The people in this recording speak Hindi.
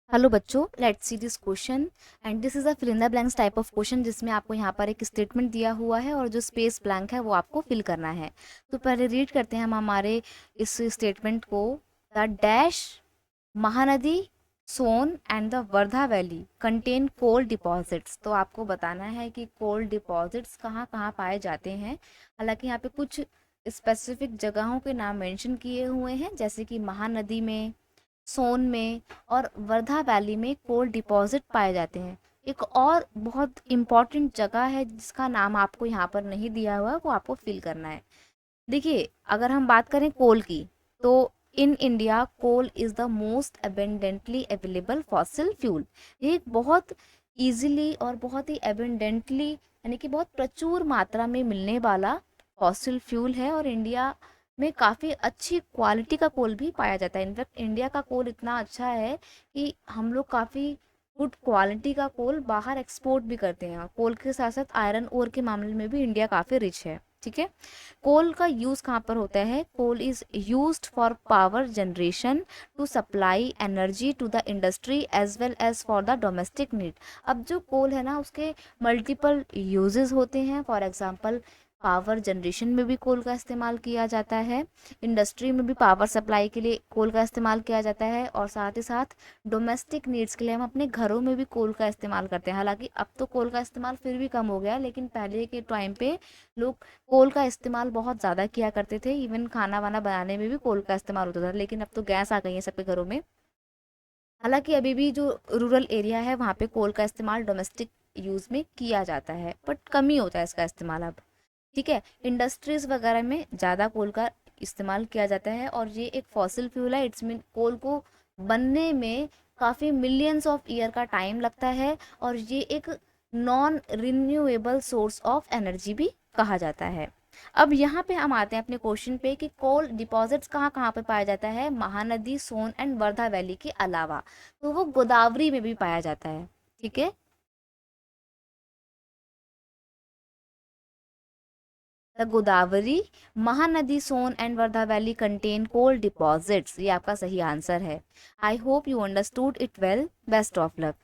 हेलो बच्चों, let's see this question and this is a fill in the blanks type of question जिसमें आपको यहाँ पर एक स्टेटमेंट दिया हुआ है और जो स्पेस ब्लैंक है वो आपको फिल करना है। तो पहले रीड करते हैं हम हमारे इस स्टेटमेंट को। The dash Mahanadi, Son and the Wardha valley contain coal deposits. तो आपको बताना है कि कोल डिपॉजिट्स कहाँ कहाँ पाए जाते हैं। हालांकि यहाँ पे कुछ स्पेसिफिक जगहों के नाम मेंशन किए हुए हैं, जैसे कि महानदी में, सोन में और वर्धा वैली में कोल डिपॉजिट पाए जाते हैं। एक और बहुत इम्पॉर्टेंट जगह है जिसका नाम आपको यहाँ पर नहीं दिया हुआ है, वो आपको फिल करना है। देखिए, अगर हम बात करें कोल की, तो in India coal is the most abundantly available fossil fuel. ये एक बहुत इजीली और बहुत ही अबेंडेंटली यानी कि बहुत प्रचुर मात्रा में मिलने वाला फॉसिल फ्यूल है और इंडिया में काफ़ी अच्छी क्वालिटी का कोल भी पाया जाता है। इनफैक्ट इंडिया का कोल इतना अच्छा है कि हम लोग काफ़ी गुड क्वालिटी का कोल बाहर एक्सपोर्ट भी करते हैं। कोल के साथ साथ आयरन ओर के मामले में भी इंडिया काफ़ी रिच है। ठीक है। कोल का यूज़ कहाँ पर होता है? Coal is used for power generation to supply energy to the industry as well as for the domestic need. अब जो कोल है ना, उसके मल्टीपल यूजेस होते हैं। फॉर एग्जांपल, पावर जनरेशन में भी कोल का इस्तेमाल किया जाता है, इंडस्ट्री में भी पावर सप्लाई के लिए कोल का इस्तेमाल किया जाता है, और साथ ही साथ डोमेस्टिक नीड्स के लिए हम अपने घरों में भी कोल का इस्तेमाल करते हैं। हालांकि अब तो कोल का इस्तेमाल फिर भी कम हो गया है, लेकिन पहले के टाइम पे लोग कोल का इस्तेमाल बहुत ज़्यादा किया करते थे। इवन खाना वाना बनाने में भी कोल का इस्तेमाल होता था, लेकिन अब तो गैस आ गई है सबके घरों में। हालांकि अभी भी जो रूरल एरिया है वहाँ पे कोल का इस्तेमाल डोमेस्टिक यूज़ में किया जाता है, बट कम ही होता है इसका इस्तेमाल अब। ठीक है। इंडस्ट्रीज वगैरह में ज़्यादा कोल का इस्तेमाल किया जाता है और ये एक फॉसिल फ्यूल है। इट्स मीन कोल को बनने में काफ़ी मिलियंस ऑफ ईयर का टाइम लगता है और ये एक non renewable source of energy भी कहा जाता है। अब यहाँ पे हम आते हैं अपने क्वेश्चन पे कि कोल डिपॉजिट्स कहाँ कहाँ पे पाया जाता है महानदी, सोन एंड वर्धा वैली के अलावा। तो वो गोदावरी में भी पाया जाता है। ठीक है। The Godavari, Mahanadi, Son and Wardha valley contain coal deposits. ये आपका सही आंसर है। I hope you understood it well. Best of luck.